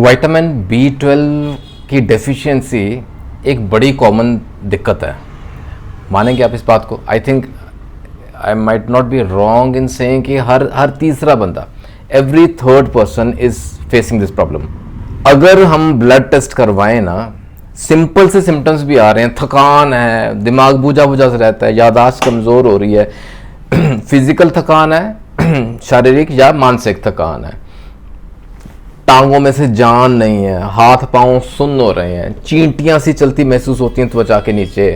Vitamin B12 की deficiency एक बड़ी कॉमन दिक्कत है। मानेंगे आप इस बात को? I think I might not be wrong in saying कि हर तीसरा बंदा, every third person is facing this problem. अगर हम ब्लड टेस्ट करवाएं ना, सिंपल से सिम्टम्स भी आ रहे हैं, थकान है, दिमाग बुझा बुझा से रहता है, याददाश्त कमज़ोर हो रही है, फिजिकल थकान है, शारीरिक या मानसिक थकान है, टांगों में से जान नहीं है, हाथ पांव सुन्न हो रहे हैं, चींटियां सी चलती महसूस होती हैं त्वचा के नीचे,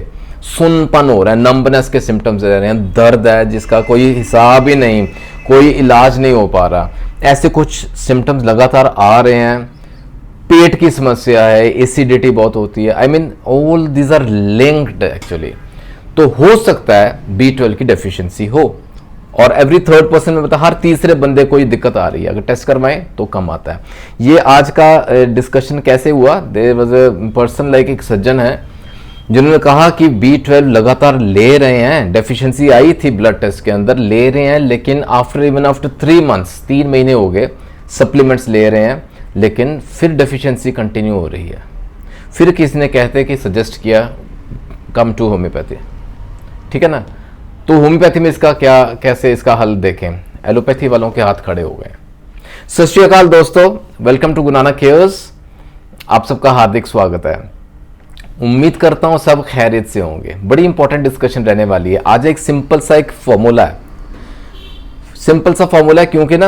सुन्नपन हो रहा है, नंबनेस के सिम्टम्स रह रहे हैं, दर्द है जिसका कोई हिसाब ही नहीं, कोई इलाज नहीं हो पा रहा, ऐसे कुछ सिम्टम्स लगातार आ रहे हैं, पेट की समस्या है, एसिडिटी बहुत होती है, I mean all these are linked actually. तो हो सकता है B12 की डेफिशिएंसी हो, और एवरी थर्ड पर्सन में मतलब हर तीसरे बंदे को ये दिक्कत आ रही है। अगर टेस्ट करवाएं तो कम आता है। ये आज का डिस्कशन कैसे हुआ? There was a person, like एक सज्जन है जिन्होंने कहा कि B12 लगातार ले रहे हैं, डेफिशिएंसी आई थी ब्लड टेस्ट के अंदर, ले रहे हैं, लेकिन आफ्टर 3 मंथ्स, 3 महीने हो गए, सप्लीमेंट्स ले रहे हैं, लेकिन फिर डेफिशिएंसी कंटिन्यू हो रही है। फिर किसी ने कहते कि सजेस्ट किया कम टू होम्योपैथी, ठीक है ना। तो होम्योपैथी में इसका क्या, कैसे इसका हल देखें? एलोपैथी वालों के हाथ खड़े हो गए। सत श्री अकाल दोस्तों, welcome to Guru Nanak cares. आप सबका हार्दिक स्वागत है। उम्मीद करता हूं सब खैरियत से होंगे। बड़ी इंपॉर्टेंट डिस्कशन रहने वाली है आज। एक सिंपल सा एक फॉर्मूला है, सिंपल सा फॉर्मूला है, क्योंकि ना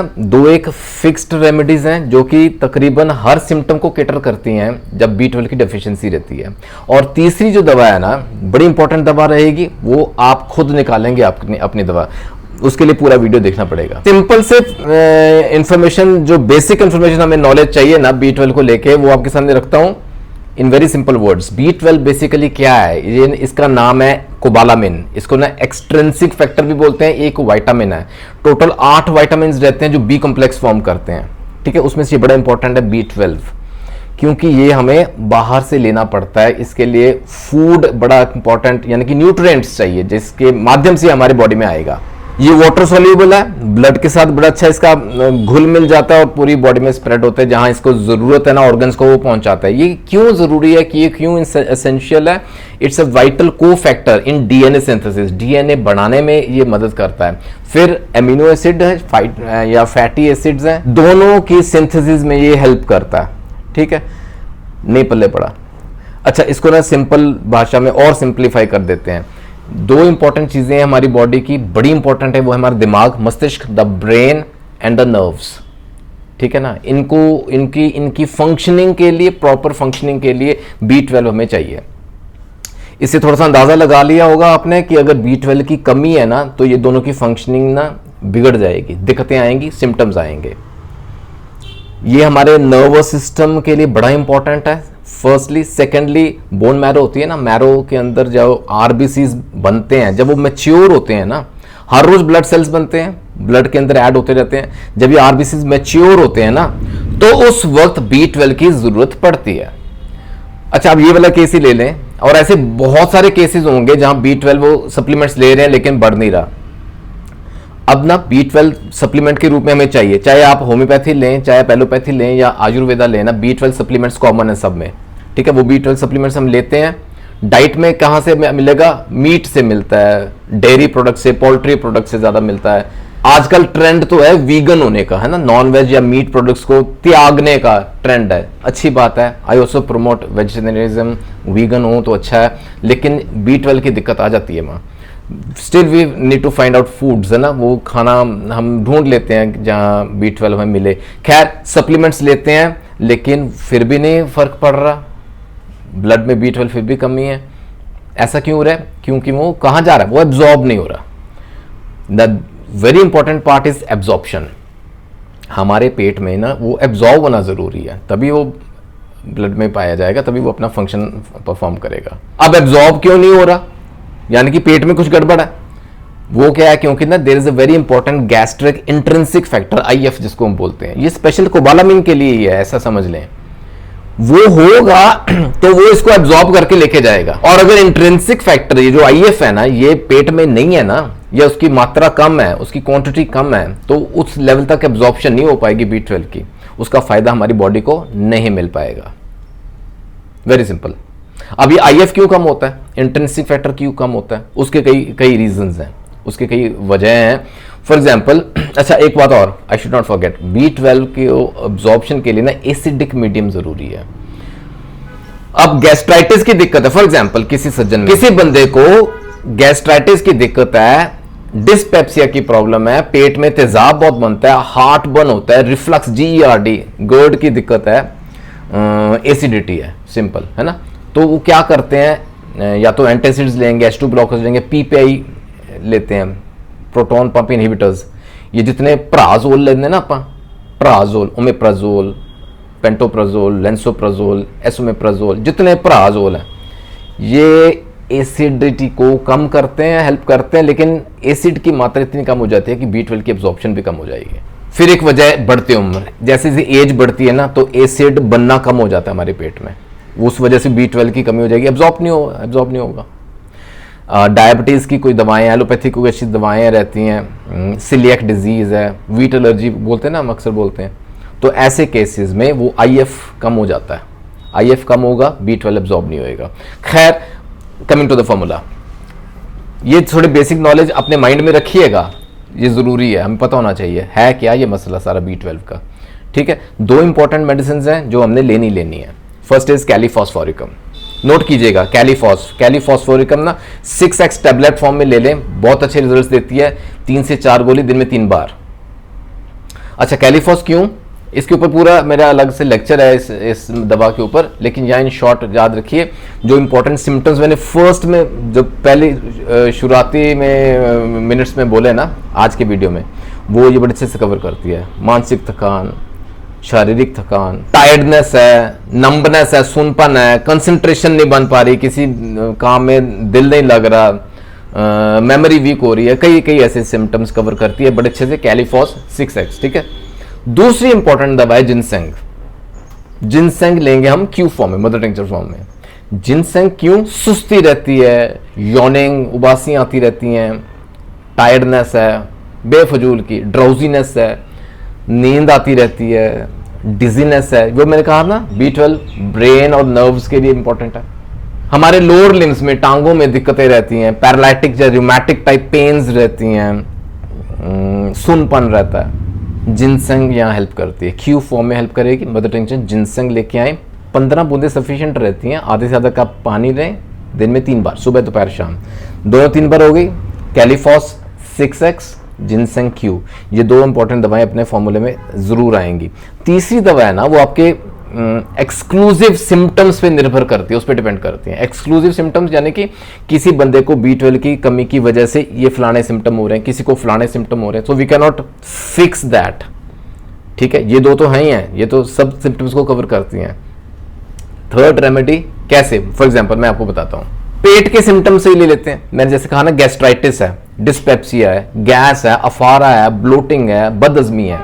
एक फिक्स्ड रेमेडीज हैं जो कि तकरीबन हर सिम्टम को कैटर करती हैं जब B12 की डेफिशिएंसी रहती है। और तीसरी जो दवा है ना, बड़ी इंपॉर्टेंट दवा रहेगी, वो आप खुद निकालेंगे अपनी दवा, उसके लिए पूरा वीडियो देखना पड़ेगा। सिंपल से इंफॉर्मेशन, जो बेसिक इंफॉर्मेशन हमें नॉलेज चाहिए ना B12 को लेके, वो आपके सामने रखता हूं in very simple words. B12 basically क्या है? ये इसका नाम है कोबालामिन। इसको ना एक्सट्रिंसिक फैक्टर भी बोलते हैं। एक विटामिन है, टोटल 8 विटामिन रहते हैं जो B कॉम्प्लेक्स फॉर्म करते हैं, ठीक है। उसमें से बड़ा इंपॉर्टेंट है B12, क्योंकि ये हमें बाहर से लेना पड़ता है। इसके लिए फूड बड़ा इंपॉर्टेंट, यानी कि न्यूट्रिएंट्स चाहिए जिसके माध्यम से हमारे बॉडी में आएगा। ये वाटर सोल्यूबल है, ब्लड के साथ बड़ा अच्छा इसका घुल मिल जाता है और पूरी बॉडी में स्प्रेड होता है। जहां इसको जरूरत है ना ऑर्गन्स को, वो पहुंचाता है। ये क्यों जरूरी है, कि ये क्यों एसेंशियल है? इट्स अ वाइटल को factor in DNA synthesis. DNA बनाने में ये मदद करता है। फिर एमिनो एसिड है या फैटी एसिड्स हैं, दोनों की सिंथेसिस में ये हेल्प करता है, ठीक है। नहीं पल्ले पड़ा। अच्छा, इसको ना सिंपल भाषा में और सिंप्लीफाई कर देते हैं। 2 इंपॉर्टेंट चीजें हैं हमारी बॉडी की, बड़ी इंपॉर्टेंट है, वो है हमारा दिमाग, मस्तिष्क, the brain and the nerves, ठीक है ना। इनकी फंक्शनिंग के लिए, प्रॉपर फंक्शनिंग के लिए B12 हमें चाहिए। इससे थोड़ा सा अंदाजा लगा लिया होगा आपने कि अगर B12 की कमी है ना, तो ये दोनों की फंक्शनिंग ना बिगड़ जाएगी, दिक्कतें आएंगी, सिम्टम्स आएंगे। ये हमारे नर्वस सिस्टम के लिए बड़ा इंपॉर्टेंट है, फर्स्टली। सेकेंडली, बोन मैरो होती है ना, मैरो के अंदर जो RBCs बनते हैं, जब वो मैच्योर होते हैं ना, हर रोज ब्लड सेल्स बनते हैं, ब्लड के अंदर ऐड होते रहते हैं। जब ये RBCs मैच्योर होते हैं ना, तो उस वक्त B12 की जरूरत पड़ती है। अच्छा, अब ये वाला केस ही ले लें, और ऐसे बहुत सारे केसेस होंगे जहां B12 वो सप्लीमेंट्स ले रहे हैं लेकिन बढ़ नहीं रहा। अब ना B12 सप्लीमेंट के रूप में हमें चाहिए, चाहे आप होम्योपैथी लें, चाहे आप एलोपैथी लें या आयुर्वेदा लें ना, B12 सप्लीमेंट्स कॉमन है सब में, ठीक है। वो B12 सप्लीमेंट्स हम लेते हैं। डाइट में कहाँ से मिलेगा? मीट से मिलता है, डेयरी प्रोडक्ट से, पोल्ट्री प्रोडक्ट से ज्यादा मिलता है। आजकल ट्रेंड तो है वीगन होने का, है ना, नॉन वेज या मीट प्रोडक्ट्स को त्यागने का ट्रेंड है, अच्छी बात है। I also promote vegetarianism, vegan हो तो अच्छा है, लेकिन B12 की दिक्कत आ जाती है माँ। Still we need to find out foods, है ना, वो खाना हम ढूंढ लेते हैं जहाँ B12 हमें मिले। खैर, सप्लीमेंट्स लेते हैं लेकिन फिर भी नहीं फर्क पड़ रहा, ब्लड में B12 फिर भी कमी है। ऐसा क्यों हो रहा है? क्योंकि वो कहाँ जा रहा है? वो एब्जॉर्ब नहीं हो रहा। The very important part is absorption. हमारे पेट में ना वो एब्जॉर्ब होना जरूरी है, तभी वो ब्लड में पाया जाएगा, तभी वो अपना फंक्शन परफॉर्म करेगा। अब एब्जॉर्ब क्यों नहीं हो रहा? यानी कि पेट में कुछ गड़बड़ है। वो क्या है? क्योंकि ना there is a very important gastric intrinsic factor, IF जिसको हम बोलते हैं। ये स्पेशल कोबालामिन के लिए ही है, ऐसा समझ लें। वो होगा तो वो इसको एब्जॉर्ब करके लेके जाएगा। और अगर इंट्रिंसिक फैक्टर, ये जो IF है ना, ये पेट में नहीं है ना, या उसकी मात्रा कम है, उसकी क्वांटिटी कम है, तो उस लेवल तक एब्जॉर्प्शन नहीं हो पाएगी B12 की, उसका फायदा हमारी बॉडी को नहीं मिल पाएगा। Very simple. अब ये IF क्यों कम होता है, इंट्रिंसिक फैक्टर क्यों कम होता है, उसके कई रीजंस हैं, उसके कई वजह हैं। फॉर एग्जाम्पल, अच्छा एक बात और I should not forget, B12 के एब्जॉर्प्शन के लिए ना एसिडिक मीडियम जरूरी है। अब गैस्ट्राइटिस की दिक्कत है, फॉर एग्जाम्पल किसी बंदे को गैस्ट्राइटिस की दिक्कत है, डिस्पेप्सिया की प्रॉब्लम है, पेट में तेजाब बहुत बनता है, हार्ट बर्न होता है, रिफ्लक्स GERD गर्ड की दिक्कत है, एसिडिटी है, सिंपल है ना। तो वो क्या करते हैं, या तो एंटासिड्स लेंगे, H2 ब्लॉकर्स लेंगे, PPI लेते हैं, प्रोटॉन पंप इनहिबिटर्स। ये जितने प्राजोल लेते हैं ना अपन, Prajol, omeprazole, pantoprazole, lansoprazole, esomeprazole, जितने प्राजोल हैं ये एसिडिटी को कम करते हैं, हेल्प करते हैं, लेकिन एसिड की मात्रा इतनी कम हो जाती है कि B12 की एब्जॉर्प्शन भी कम हो जाएगी। फिर एक वजह बढ़ती उम्र, जैसे जैसे एज बढ़ती है ना तो एसिड बनना कम हो जाता है हमारे पेट में, उस वजह से B12 की कमी हो जाएगी, एब्जॉर्ब नहीं होगा। डायबिटीज़ की कोई दवाएं, एलोपैथिक कोई अच्छी दवाएं रहती हैं, सिलियक डिजीज़ है, व्हीट एलर्जी बोलते हैं ना, हम अक्सर बोलते हैं, तो ऐसे केसेस में वो IF कम हो जाता है, IF कम होगा, B12 एब्जॉर्ब नहीं होएगा। खैर, कमिंग टू द फॉर्मूला, ये थोड़े बेसिक नॉलेज अपने माइंड में रखिएगा, ये ज़रूरी है, हमें पता होना चाहिए है क्या ये मसला सारा B12 का। ठीक है, दो इंपॉर्टेंट मेडिसिन हैं जो हमने लेनी है। फर्स्ट इज कैलीफॉस्फोरिकम, नोट कीजिएगा, कैलीफॉस्फोरिकम ना 6x टैबलेट फॉर्म में ले लें, बहुत अच्छे रिजल्ट्स देती है, 3 से 4 गोली दिन में 3 बार। अच्छा, कैलीफॉस क्यों, इसके ऊपर पूरा मेरा अलग से लेक्चर है इस दवा के ऊपर, लेकिन यहाँ इन शॉर्ट याद रखिए जो इंपॉर्टेंट सिम्टम्स मैंने फर्स्ट में जब पहले शुरुआती में मिनट्स में बोले ना आज के वीडियो में, वो ये बड़े अच्छे से कवर करती है। मानसिक थकान, शारीरिक थकान, टायर्डनेस है, नंबनेस है, सुनपन है, कंसंट्रेशन नहीं बन पा रही, किसी काम में दिल नहीं लग रहा, मेमोरी वीक हो रही है, कई ऐसे सिम्टम्स कवर करती है बड़े अच्छे से कैलीफॉस 6x। ठीक है, दूसरी इंपॉर्टेंट दवा है जिनसेंग। जिनसेंग लेंगे हम क्यू फॉर्म में, मदर टिंचर फॉर्म में। जिनसेंग क्यों, सुस्ती रहती है, यॉर्निंग, उबासियां आती रहती हैं, टायर्डनेस है बेफजूल की, ड्राउजीनेस है, नींद आती रहती है, डिजीनेस है, वो मैंने कहा ना B12 ब्रेन और नर्व्स के लिए इंपॉर्टेंट है। हमारे लोअर लिम्स में, टांगों में दिक्कतें रहती हैं, पैरालिटिक या रूमेटिक टाइप पेन्स रहती हैं, सुनपन रहता है, जिनसेंग यहाँ हेल्प करती है, क्यू फॉर्म में हेल्प करेगी। मदर टिंचर जिनसेंग लेके आए, 15 बूंदें सफिशिएंट रहती हैं, आधे से ज़्यादा कप पानी लें, दिन में 3 बार, सुबह दोपहर शाम, दोनों 3 बार हो गई। कैलीफॉस 6x, जिनसेंग क्यू, ये दो इंपॉर्टेंट दवाएं अपने फॉर्मूले में जरूर आएंगी। तीसरी दवा है ना वो आपके एक्सक्लूसिव सिम्टम्स पे निर्भर करती है, उस पर डिपेंड करती है। एक्सक्लूसिव सिम्टम्स यानी कि किसी बंदे को B12 की कमी की वजह से ये फलाने सिम्टम हो रहे हैं, किसी को फलाने सिम्टम हो रहे हैं, so we can not fix that. ठीक है, ये दो तो हैं ही हैं, ये तो सब सिम्टम्स को कवर करती हैं। थर्ड रेमेडी कैसे, फॉर एग्जाम्पल मैं आपको बताता हूँ, पेट के सिम्टम्स से ही ले लेते हैं। मैंने जैसे कहा ना, गैस्ट्राइटिस है, डिस्पेप्सिया है, गैस है, अफारा है, ब्लोटिंग है, बदहजमी है,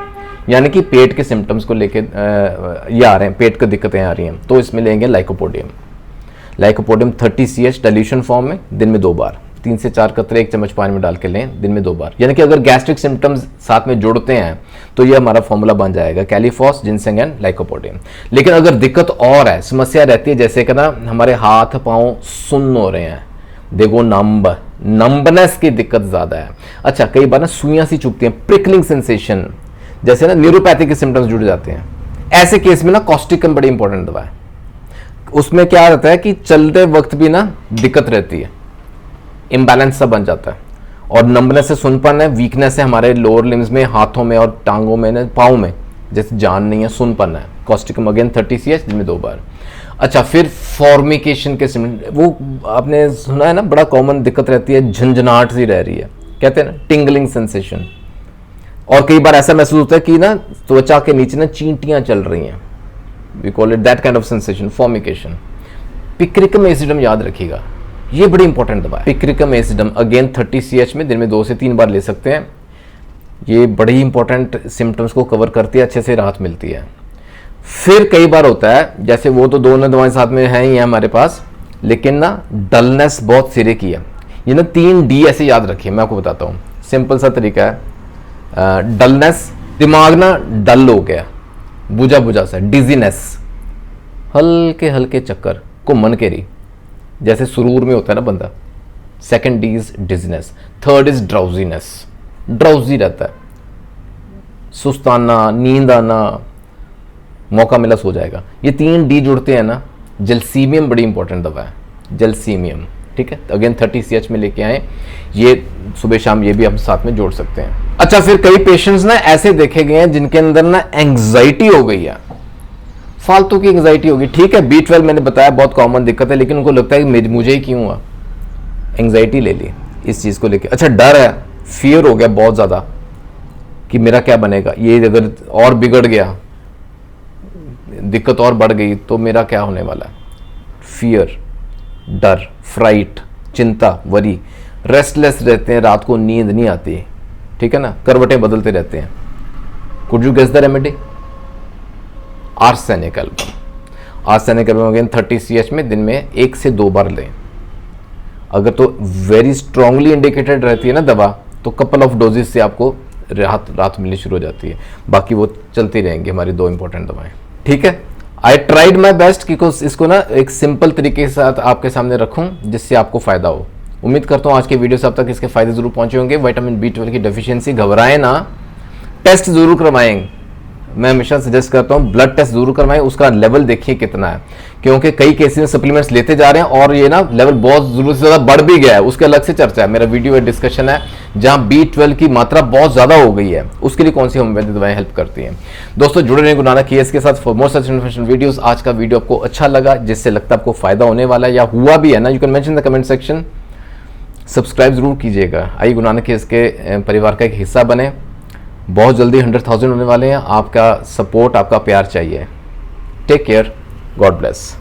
यानी कि पेट के सिम्टम्स को लेके ये आ रहे हैं, पेट की दिक्कतें आ रही हैं, तो इसमें लेंगे lycopodium. Lycopodium 30 CH dilution form में, दिन में 2 बार, 3 से 4 कतरे 1 चम्मच पानी में डाल के लें, दिन में 2 बार। यानी कि अगर गैस्ट्रिक सिम्टम्स साथ में जोड़ते हैं तो ये हमारा फॉर्मूला बन जाएगा, कैलीफॉस, जिनसेंग एंड लाइकोपोडियम। लेकिन अगर दिक्कत और है, समस्या रहती है, जैसे कि ना हमारे हाथ पाँव सुन्न हो रहे हैं, देखो नंबनेस की दिक्कत ज़्यादा है। अच्छा, कई बार ना सुइयां सी चुभती हैं, प्रिकलिंग सेंसेशन, जैसे ना न्यूरोपैथी के सिम्टम्स जुड़ जाते हैं, ऐसे केस में ना कॉस्टिकम बड़ी इंपॉर्टेंट दवा है। उसमें क्या रहता है कि चलते वक्त भी ना दिक्कत रहती है, इम्बैलेंस सा बन जाता है, और नंबनेस से सुनपन है, वीकनेस है हमारे लोअर लिम्स में, हाथों में और टांगों में, पाँव में, जैसे जान नहीं है, सुनपन है। कॉस्टिकम अगेन 30 CH, दिन में 2 बार। अच्छा, फिर फॉर्मिकेशन के सिम्टम, वो आपने सुना है ना, बड़ा कॉमन दिक्कत रहती है, झंझनाहट सी रह रही है, कहते हैं ना टिंगलिंग सेंसेशन, और कई बार ऐसा महसूस होता है कि ना त्वचा के नीचे ना चींटियां चल रही हैं, we call it that kind of sensation, formication. पिक्रिकम एसिडम याद रखिएगा, ये बड़ी इंपॉर्टेंट दवा है। पिक्रिकम एसिडम अगेन 30 CH में दिन में 2 से 3 बार ले सकते हैं, ये बड़ी इंपॉर्टेंट सिम्टम्स को कवर करती है, अच्छे से राहत मिलती है। फिर कई बार होता है, जैसे वो तो दोनों दवाएं साथ में हैं ही हैं हमारे पास, लेकिन ना डलनेस बहुत सिरे की है, ये ना 3 D ऐसे याद रखिए, मैं आपको बताता हूँ, सिंपल सा तरीका है। डलनेस, दिमाग ना डल हो गया, बुझा बुझा सा, डिजीनेस, हल्के हल्के चक्कर, घुमन केरी, जैसे सुरूर में होता है ना बंदा। Second D is dizziness. Third is drowsiness, drowsy रहता है, सुस्ताना, नींद आना, मौका मिला सो जाएगा। ये 3 डी जुड़ते हैं ना, जलसीमियम बड़ी इंपॉर्टेंट दवा है, जलसीमियम, ठीक है। अगेन 30 CH में लेके आए, ये सुबह शाम ये भी हम साथ में जोड़ सकते हैं। अच्छा, फिर कई पेशेंट्स ना ऐसे देखे गए हैं जिनके अंदर ना एंग्जाइटी हो गई है, फालतू की एंग्जाइटी होगी, ठीक है। B12 मैंने बताया बहुत कॉमन दिक्कत है, लेकिन उनको लगता है कि मुझे ही क्यों हुआ, एंग्जाइटी ले ली इस चीज़ को लेके। अच्छा, डर है, फियर हो गया बहुत ज़्यादा कि मेरा क्या बनेगा, ये अगर और बिगड़ गया, दिक्कत और बढ़ गई तो मेरा क्या होने वाला है। फियर, डर, फ्राइट, चिंता, वरी, रेस्टलेस रहते हैं, रात को नींद नहीं आती, ठीक है ना, करवटें बदलते रहते हैं। Could you guess the remedy? Arsenic album. Arsenic album again 30 CH में दिन में 1 से 2 बार लें। अगर तो वेरी स्ट्रांगली इंडिकेटेड रहती है ना दवा, तो कपल ऑफ डोजेस से आपको राहत मिलनी शुरू हो जाती है, बाकी वो चलती रहेंगी हमारी 2 इंपॉर्टेंट दवाएं, ठीक है। आई ट्राइड माई बेस्ट कि इसको ना एक सिंपल तरीके के साथ आपके सामने रखूं जिससे आपको फायदा हो। उम्मीद करता हूं आज के वीडियो से अब तक इसके फायदे जरूर पहुंचे होंगे। विटामिन B12 की डेफिशिएंसी, घबराएं ना, टेस्ट जरूर करवाएं। मैं हमेशा सजेस्ट करता हूं ब्लड टेस्ट जरूर करवाएं, उसका लेवल देखिए कितना है, क्योंकि कई केसेस में सप्लीमेंट्स लेते जा रहे हैं और ये ना लेवल बहुत जरूरत से ज़्यादा बढ़ भी गया है, उसके अलग से चर्चा है, मेरा वीडियो है, डिस्कशन है, जहां B12 की मात्रा बहुत ज़्यादा हो गई है, उसके लिए कौन सी होम्योपैथिक दवाएं हेल्प करती हैं। दोस्तों जुड़े रहें गुरु नानक केएस के साथ for more such information videos. आज का वीडियो आपको अच्छा लगा, जिससे लगता है आपको फायदा होने वाला है या हुआ भी है ना, you can mention the comment section. Subscribe जरूर कीजिएगा, आइए गुरु नानक केएस के परिवार का एक हिस्सा बने। बहुत जल्दी 100,000 होने वाले हैं, आपका सपोर्ट, आपका प्यार चाहिए। Take care, god bless.